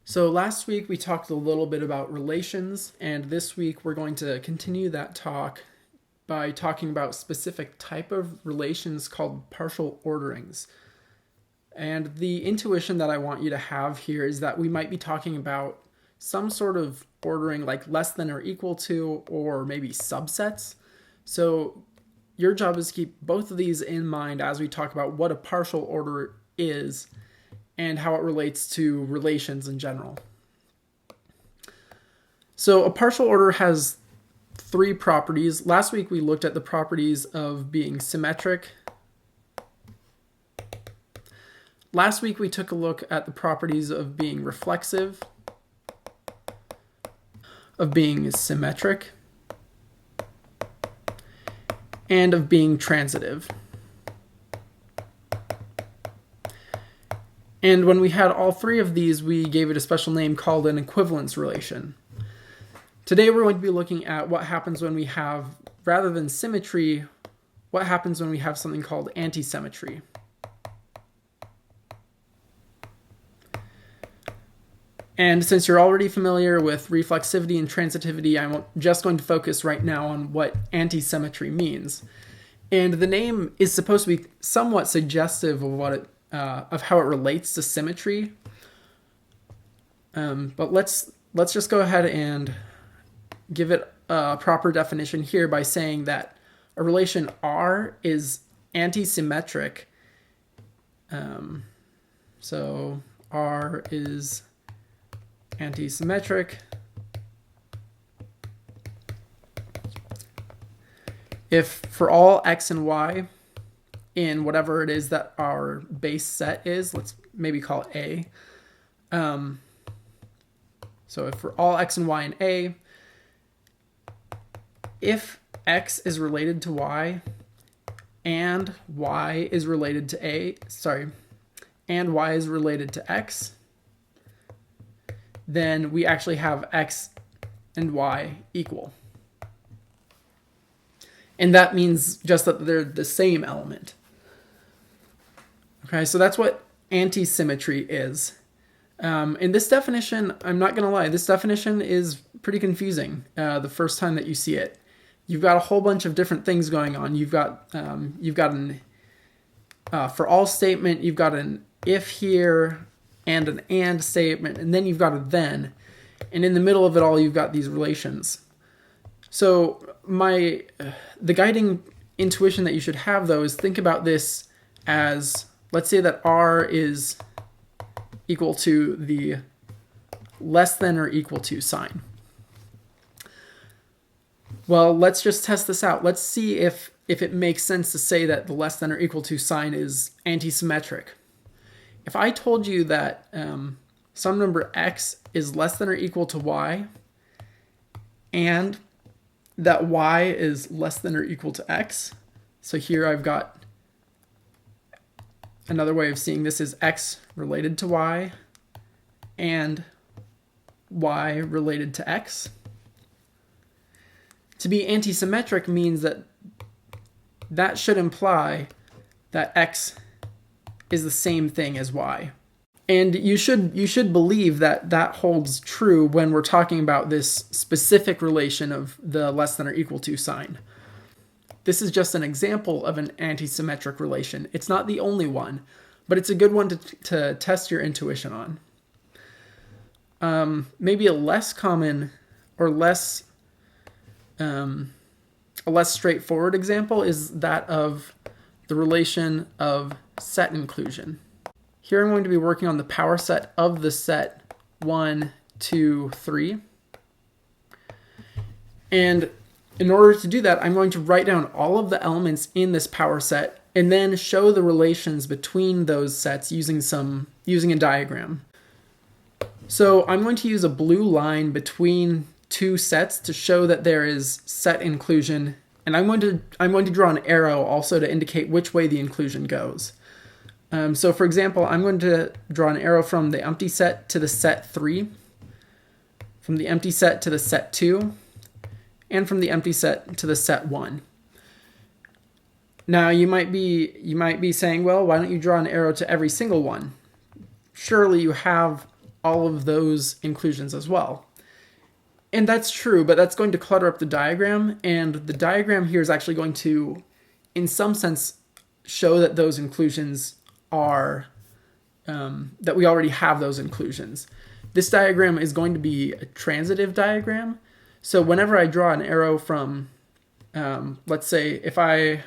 So last week we talked a little bit about relations, and this week we're going to continue that talk by talking about specific type of relations called partial orderings. And the intuition that I want you to have here is that we might be talking about some sort of ordering like less than or equal to, or maybe subsets. So your job is to keep both of these in mind as we talk about what a partial order is and how it relates to relations in general. So a partial order has three properties. Last week we looked at the properties of being symmetric. Last week we took a look at the properties of being reflexive, of being symmetric, and of being transitive. And when we had all three of these, we gave it a special name called an equivalence relation. Today we're going to be looking at what happens when we have, rather than symmetry, what happens when we have something called antisymmetry. And since you're already familiar with reflexivity and transitivity, I'm just going to focus right now on what antisymmetry means. And the name is supposed to be somewhat suggestive of what of how it relates to symmetry. But let's just go ahead and give it a proper definition here by saying that a relation R is antisymmetric. So R is antisymmetric if for all x and y in whatever it is that our base set is, let's maybe call it A. So if for all x and y in A, if x is related to y and y is related to and y is related to x, then we actually have x and y equal. And that means just that they're the same element. Okay, so that's what antisymmetry is. In this definition, I'm not going to lie, this definition is pretty confusing the first time that you see it. You've got a whole bunch of different things going on. You've got an for all statement, you've got an if here, and an and statement, and then you've got a then. And in the middle of it all, you've got these relations. So the guiding intuition that you should have, though, is think about this as, let's say that R is equal to the less than or equal to sign. Well, let's just test this out. Let's see if it makes sense to say that the less than or equal to sign is antisymmetric. If I told you that some number x is less than or equal to y, and that y is less than or equal to x, so here I've got another way of seeing this is x related to y and y related to x. To be antisymmetric means that should imply that x is the same thing as y. And you should believe that that holds true when we're talking about this specific relation of the less than or equal to sign. This is just an example of an antisymmetric relation. It's not the only one, but it's a good one to test your intuition on. Maybe a less common or a less straightforward example is that of the relation of set inclusion. Here I'm going to be working on the power set of the set 1, 2, 3. And in order to do that, I'm going to write down all of the elements in this power set and then show the relations between those sets using a diagram. So I'm going to use a blue line between two sets to show that there is set inclusion, and I'm going to draw an arrow also to indicate which way the inclusion goes. So for example, I'm going to draw an arrow from the empty set to the set 3, from the empty set to the set 2, and from the empty set to the set 1. Now you might be saying, well, why don't you draw an arrow to every single one? Surely you have all of those inclusions as well. And that's true, but that's going to clutter up the diagram, and the diagram here is actually going to, in some sense, show that those inclusions are, that we already have those inclusions. This diagram is going to be a transitive diagram, so whenever I draw an arrow from, let's say if I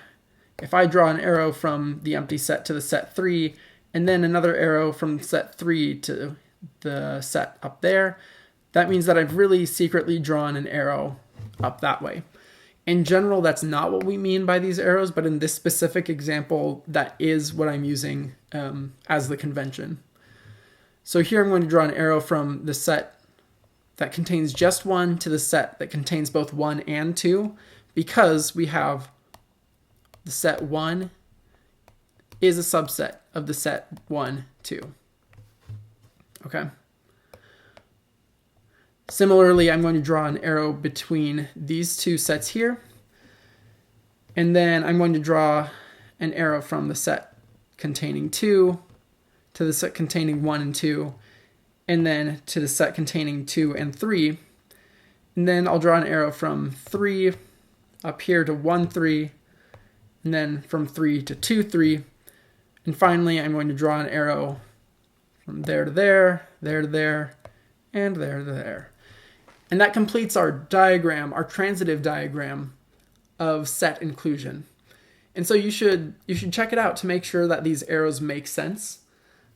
draw an arrow from the empty set to the set 3, and then another arrow from set 3 to the set up there, that means that I've really secretly drawn an arrow up that way. In general, that's not what we mean by these arrows, but in this specific example, that is what I'm using as the convention. So here I'm going to draw an arrow from the set that contains just 1 to the set that contains both 1 and 2, because we have the set 1 is a subset of the set 1, 2. Okay. Similarly, I'm going to draw an arrow between these two sets here, and then I'm going to draw an arrow from the set containing 2 to the set containing 1 and 2, and then to the set containing 2 and 3, and then I'll draw an arrow from 3 up here to 1, 3, and then from 3 to 2, 3, and finally I'm going to draw an arrow from there to there, there to there, and there to there. And that completes our diagram, our transitive diagram of set inclusion. And so you should check it out to make sure that these arrows make sense.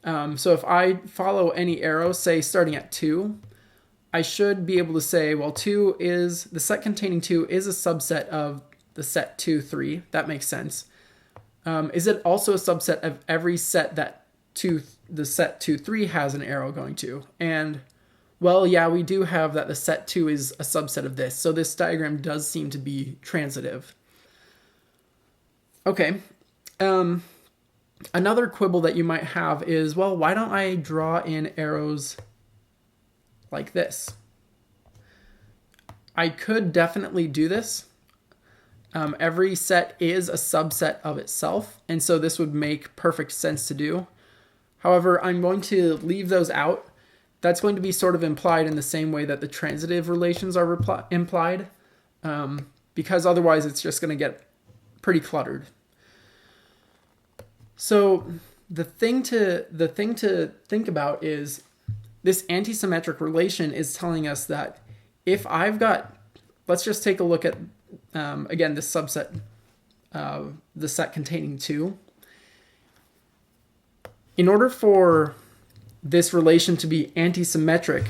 So if I follow any arrow, say starting at 2, I should be able to say, well, the set containing 2 is a subset of the set 2, 3. That makes sense. Is it also a subset of every set that the set 2, 3 has an arrow going to? And well, yeah, we do have that the set 2 is a subset of this, so this diagram does seem to be transitive. Okay, another quibble that you might have is, well, why don't I draw in arrows like this? I could definitely do this. Every set is a subset of itself, and so this would make perfect sense to do. However, I'm going to leave those out. That's going to be sort of implied in the same way that the transitive relations are implied, because otherwise it's just going to get pretty cluttered. So the thing to think about is this antisymmetric relation is telling us that if I've got, let's just take a look at, again, this subset, the set containing 2. In order for this relation to be antisymmetric,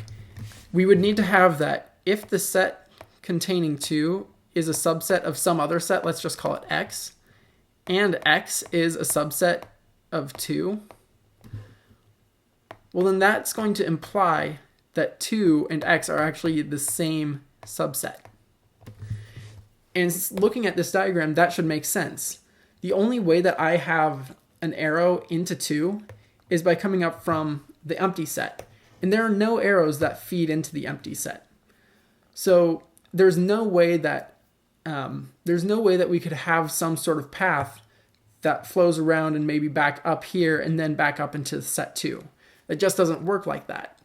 we would need to have that if the set containing 2 is a subset of some other set, let's just call it X, and X is a subset of 2, well, then that's going to imply that 2 and X are actually the same subset. And looking at this diagram, that should make sense. The only way that I have an arrow into 2 is by coming up from the empty set. And there are no arrows that feed into the empty set. So there's no way that we could have some sort of path that flows around and maybe back up here and then back up into set 2. It just doesn't work like that.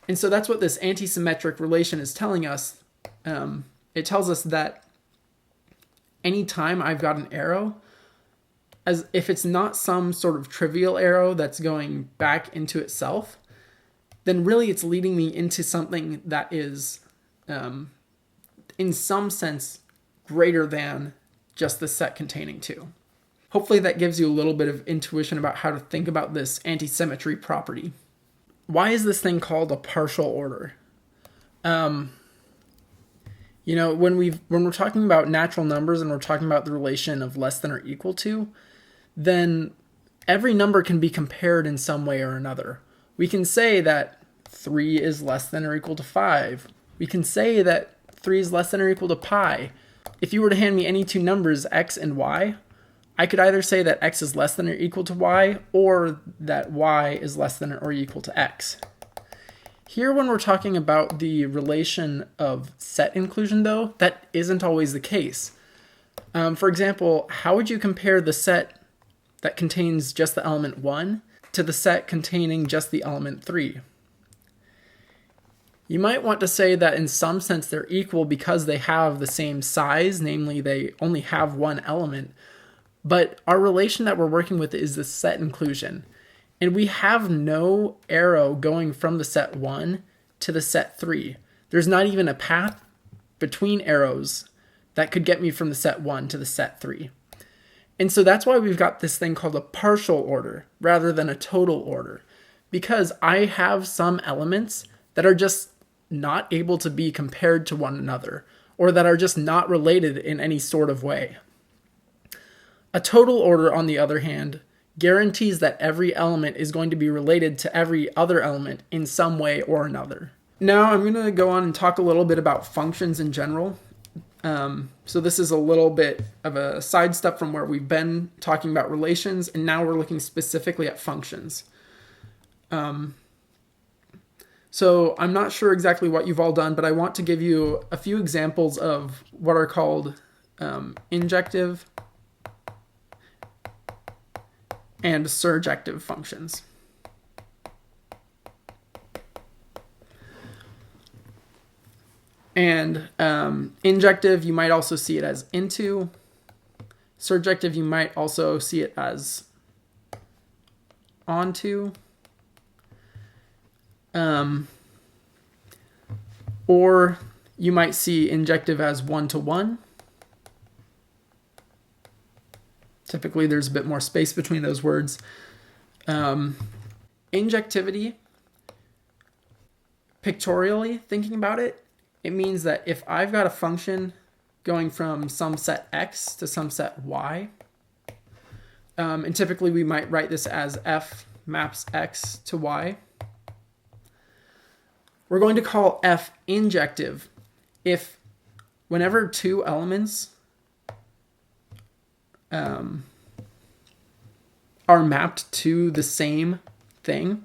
And so that's what this antisymmetric relation is telling us. It tells us that anytime I've got an arrow, as if it's not some sort of trivial arrow that's going back into itself, then really it's leading me into something that is, in some sense, greater than just the set containing 2. Hopefully that gives you a little bit of intuition about how to think about this antisymmetry property. Why is this thing called a partial order? When we're talking about natural numbers and we're talking about the relation of less than or equal to, then every number can be compared in some way or another. We can say that 3 is less than or equal to 5. We can say that 3 is less than or equal to pi. If you were to hand me any two numbers, x and y, I could either say that x is less than or equal to y, or that y is less than or equal to x. Here, when we're talking about the relation of set inclusion, though, that isn't always the case. For example, how would you compare the set that contains just the element 1 to the set containing just the element 3. You might want to say that in some sense they're equal because they have the same size, namely they only have one element, but our relation that we're working with is the set inclusion. And we have no arrow going from the set 1 to the set 3. There's not even a path between arrows that could get me from the set 1 to the set 3. And so that's why we've got this thing called a partial order rather than a total order, because I have some elements that are just not able to be compared to one another, or that are just not related in any sort of way. A total order, on the other hand, guarantees that every element is going to be related to every other element in some way or another. Now I'm going to go on and talk a little bit about functions in general. So this is a little bit of a sidestep from where we've been talking about relations, and now we're looking specifically at functions. So I'm not sure exactly what you've all done, but I want to give you a few examples of what are called injective and surjective functions. And injective, you might also see it as into. Surjective, you might also see it as onto. Or you might see injective as one-to-one. Typically, there's a bit more space between those words. Injectivity, pictorially thinking about it, it means that if I've got a function going from some set x to some set y, and typically we might write this as f maps x to y, we're going to call f injective if whenever two elements are mapped to the same thing,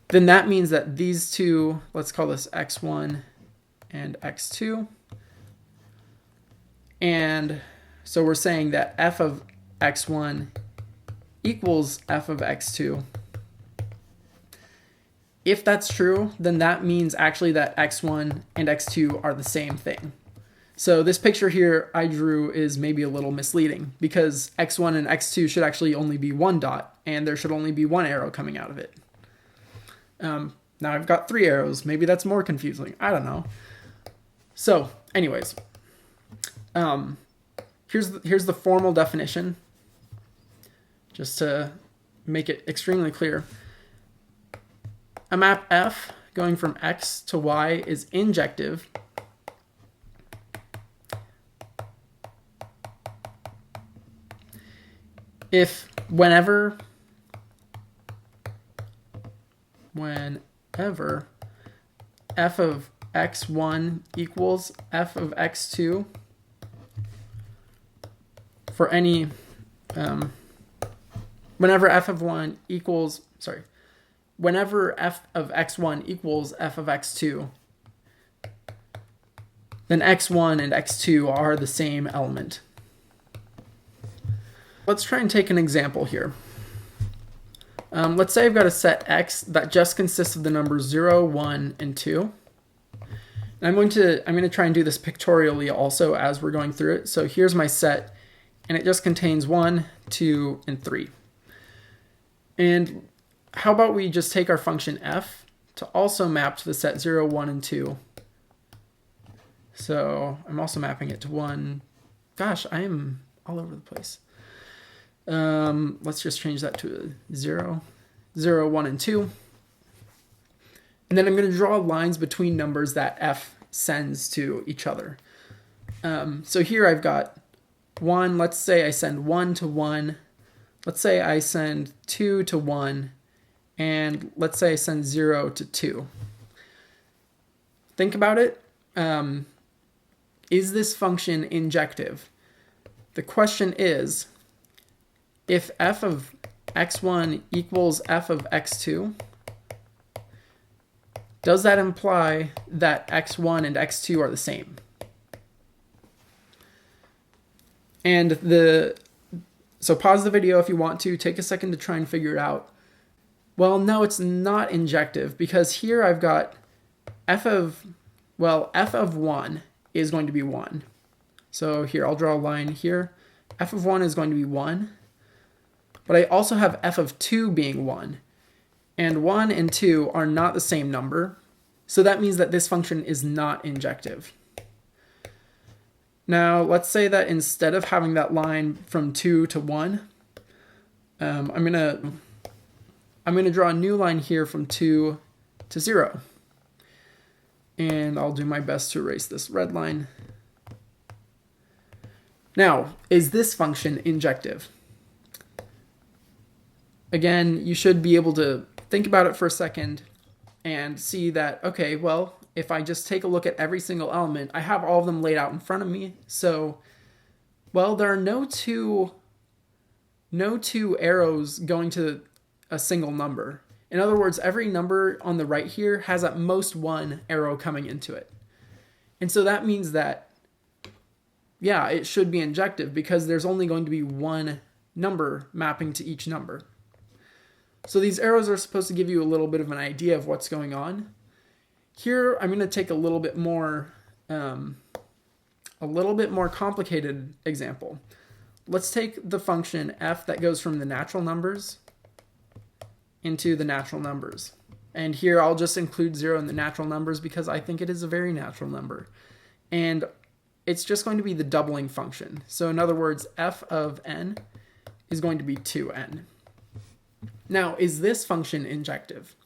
then that means that these two, let's call this x1 and x2. And so we're saying that f of x1 equals f of x2. If that's true, then that means actually that x1 and x2 are the same thing. So this picture here I drew is maybe a little misleading because x1 and x2 should actually only be one dot, and there should only be one arrow coming out of it. Now I've got three arrows. Maybe that's more confusing. I don't know. So anyways, here's the formal definition, just to make it extremely clear. A map F going from X to Y is injective if whenever f of x1 equals f of x2 for any whenever f of x1 equals f of x2, then x1 and x2 are the same element. Let's try and take an example here. Let's say I've got a set X that just consists of the numbers 0, 1, and 2. And I'm going to try and do this pictorially also as we're going through it. So here's my set, and it just contains 1, 2, and 3. And how about we just take our function f to also map to the set 0, 1, and 2. So I'm also mapping it to 1. Gosh, I am all over the place. Let's just change that to 0, 0, 1, and 2. And then I'm going to draw lines between numbers that f sends to each other. So here I've got 1. Let's say I send 1 to 1. Let's say I send 2 to 1. And let's say I send 0 to 2. Think about it. Is this function injective? The question is, if f of x1 equals f of x2, does that imply that x1 and x2 are the same? And the So pause the video if you want to, take a second to try and figure it out. Well, no, it's not injective, because here I've got f of 1 is going to be 1. So here, I'll draw a line here. F of 1 is going to be 1. But I also have f of 2 being 1. And 1 and 2 are not the same number. So that means that this function is not injective. Now, let's say that instead of having that line from 2 to 1, I'm gonna draw a new line here from 2 to 0. And I'll do my best to erase this red line. Now, is this function injective? Again, you should be able to think about it for a second and see that, okay, well, if I just take a look at every single element, I have all of them laid out in front of me. So, well, there are no two arrows going to a single number. In other words, every number on the right here has at most one arrow coming into it. And so that means that, yeah, it should be injective because there's only going to be one number mapping to each number. So these arrows are supposed to give you a little bit of an idea of what's going on. Here, I'm going to take a little bit more complicated example. Let's take the function f that goes from the natural numbers into the natural numbers. And here I'll just include 0 in the natural numbers because I think it is a very natural number. And it's just going to be the doubling function. So in other words, f of n is going to be 2n. Now, is this function injective?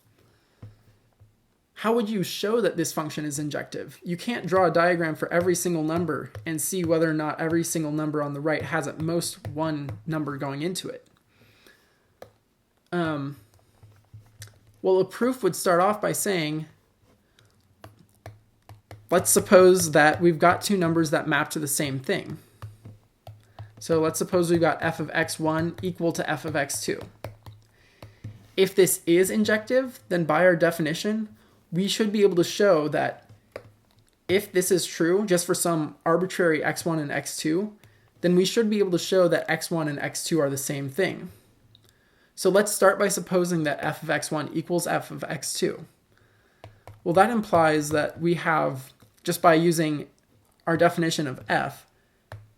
How would you show that this function is injective? You can't draw a diagram for every single number and see whether or not every single number on the right has at most one number going into it. Well, a proof would start off by saying, let's suppose that we've got two numbers that map to the same thing. So let's suppose we've got f of x1 equal to f of x2. If this is injective, then by our definition, we should be able to show that if this is true, just for some arbitrary x1 and x2, then we should be able to show that x1 and x2 are the same thing. So let's start by supposing that f of x1 equals f of x2. Well, that implies that we have, just by using our definition of f,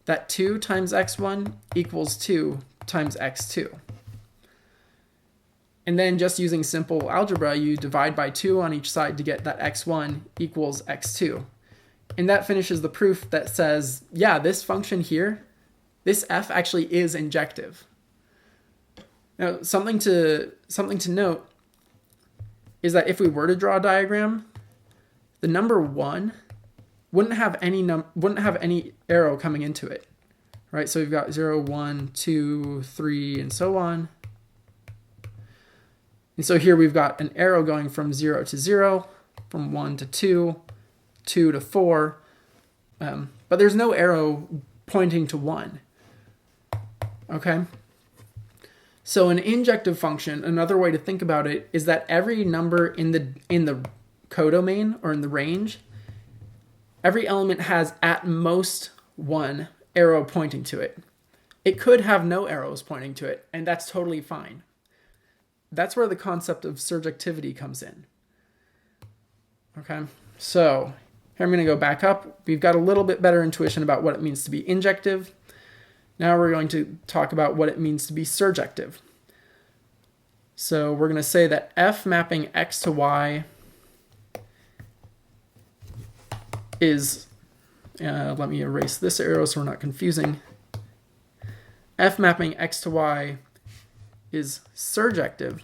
that 2 times x1 equals 2 times x2. And then just using simple algebra, you divide by 2 on each side to get that x1 equals x2. And that finishes the proof that says, yeah, this function here, this f actually is injective. Now, something to note is that if we were to draw a diagram, the number 1 wouldn't have any arrow coming into it, right? So we've got 0, 1, 2, 3, and so on. And so here we've got an arrow going from 0 to 0, from 1 to 2, 2 to 4, but there's no arrow pointing to 1. Okay? So an injective function, another way to think about it, is that every number in the codomain or in the range, every element has at most one arrow pointing to it. It could have no arrows pointing to it, and that's totally fine. That's where the concept of surjectivity comes in. Okay, so here I'm going to go back up. We've got a little bit better intuition about what it means to be injective. Now we're going to talk about what it means to be surjective. So we're going to say that f mapping x to y is, let me erase this arrow so we're not confusing. F mapping x to y is surjective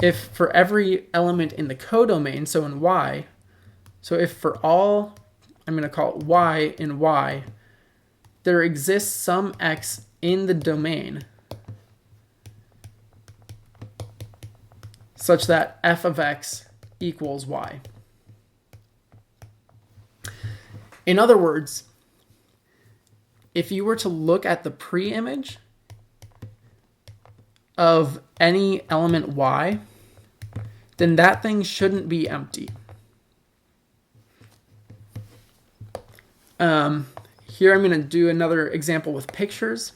if for every element in the codomain, so in y, so if for all, I'm going to call it y in y, there exists some x in the domain such that f of x equals y. In other words, if you were to look at the pre-image of any element y, then that thing shouldn't be empty. Here I'm going to do another example with pictures.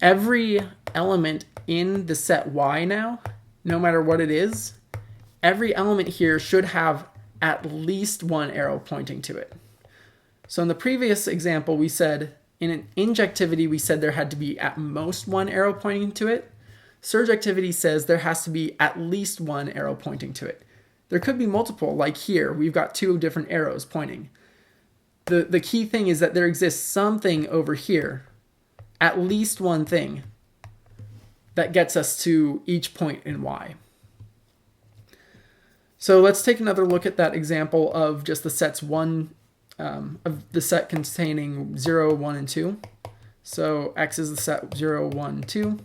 Every element in the set Y now, no matter what it is, every element here should have at least one arrow pointing to it. So in the previous example, we said in an injectivity, we said there had to be at most one arrow pointing to it. Surjectivity says there has to be at least one arrow pointing to it. There could be multiple, like here, we've got two different arrows pointing. The key thing is that there exists something over here, at least one thing, that gets us to each point in Y. So let's take another look at that example of just the sets of the set containing 0, 1, and 2. So X is the set 0, 1, 2.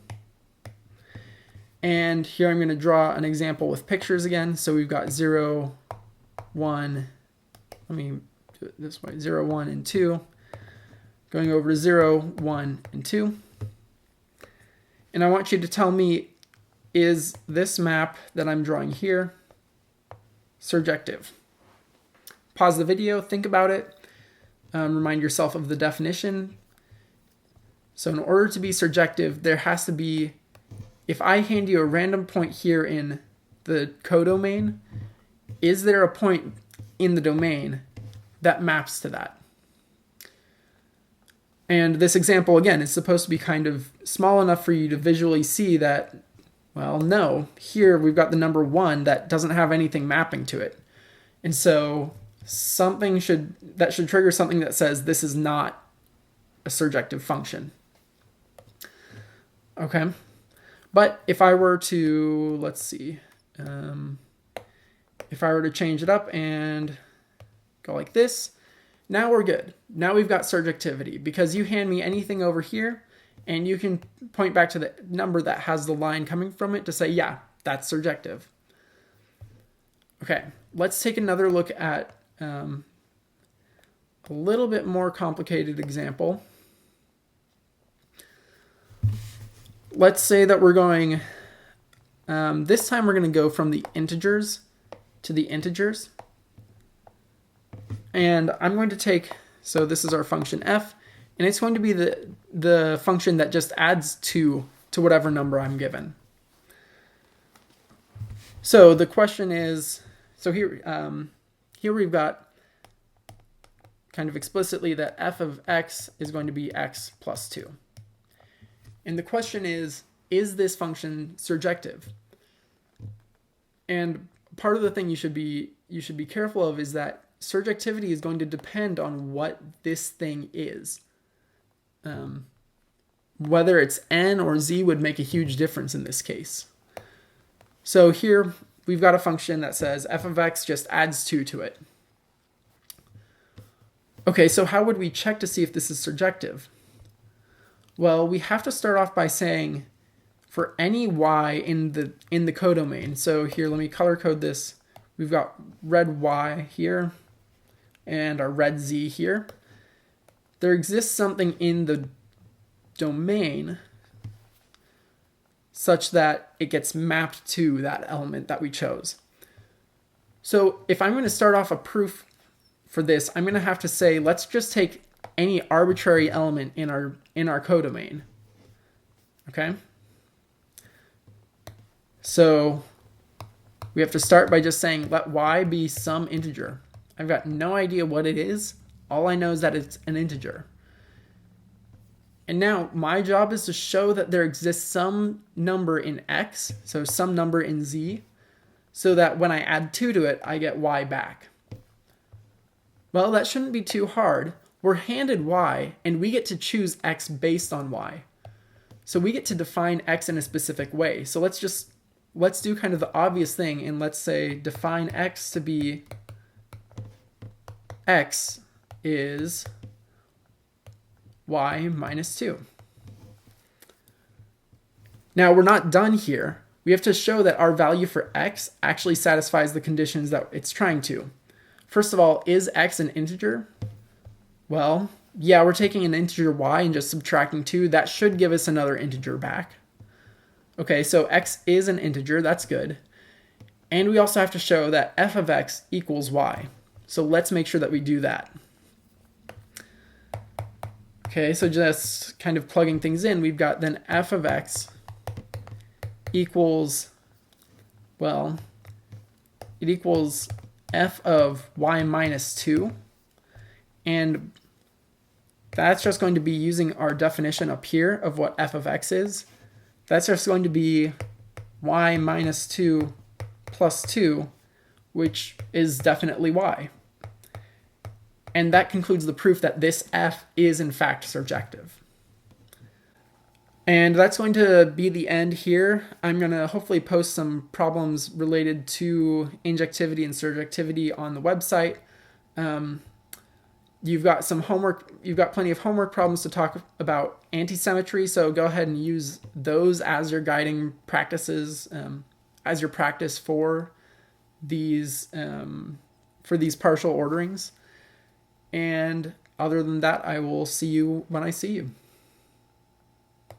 And here I'm going to draw an example with pictures again. So we've got 0, 1, let me do it this way, 0, 1, and 2. Going over to 0, 1, and 2. And I want you to tell me, is this map that I'm drawing here surjective? Pause the video, think about it, remind yourself of the definition. So in order to be surjective, there has to be, if I hand you a random point here in the codomain, is there a point in the domain that maps to that? And this example, again, is supposed to be kind of small enough for you to visually see that, well, no, here we've got the number 1 that doesn't have anything mapping to it. And so something should trigger something that says this is not a surjective function. Okay. But if I were to, let's see, if I were to change it up and go like this, now we're good. Now we've got surjectivity because you hand me anything over here and you can point back to the number that has the line coming from it to say, yeah, that's surjective. Okay, let's take another look at a little bit more complicated example. Let's say that we're going, this time we're going to go from the integers to the integers. And I'm going to take, so this is our function f, and it's going to be the function that just adds 2 to whatever number I'm given. So the question is, so here we've got kind of explicitly that f of x is going to be x plus 2. And the question is this function surjective? And part of the thing you should be careful of is that surjectivity is going to depend on what this thing is. Whether it's n or z would make a huge difference in this case. So here we've got a function that says f of x just adds 2 to it. Okay, so how would we check to see if this is surjective? Well, we have to start off by saying for any y in the codomain. So here, let me color code this. We've got red y here and our red z here. There exists something in the domain such that it gets mapped to that element that we chose. So if I'm going to start off a proof for this, I'm going to have to say, let's just take any arbitrary element in our codomain. Okay? So we have to start by just saying, let y be some integer. I've got no idea what it is. All I know is that it's an integer. And now my job is to show that there exists some number in x, so some number in z, so that when I add 2 to it, I get y back. Well, that shouldn't be too hard. We're handed y, and we get to choose x based on y. So we get to define x in a specific way. So let's do kind of the obvious thing, and let's say define x to be x is y minus 2. Now we're not done here. We have to show that our value for x actually satisfies the conditions that it's trying to. First of all, is x an integer? Well, yeah, we're taking an integer y and just subtracting 2. That should give us another integer back. Okay, so x is an integer. That's good. And we also have to show that f of x equals y. So let's make sure that we do that. Okay, so just kind of plugging things in, we've got then f of x equals, well, it equals f of y minus 2. And that's just going to be using our definition up here of what f of x is. That's just going to be y minus 2 plus 2, which is definitely y. And that concludes the proof that this f is in fact surjective. And that's going to be the end here. I'm going to hopefully post some problems related to injectivity and surjectivity on the website. You've got some homework. You've got plenty of homework problems to talk about anti-symmetry, so go ahead and use those as your guiding practices, as your practice for these partial orderings. And other than that, I will see you when I see you.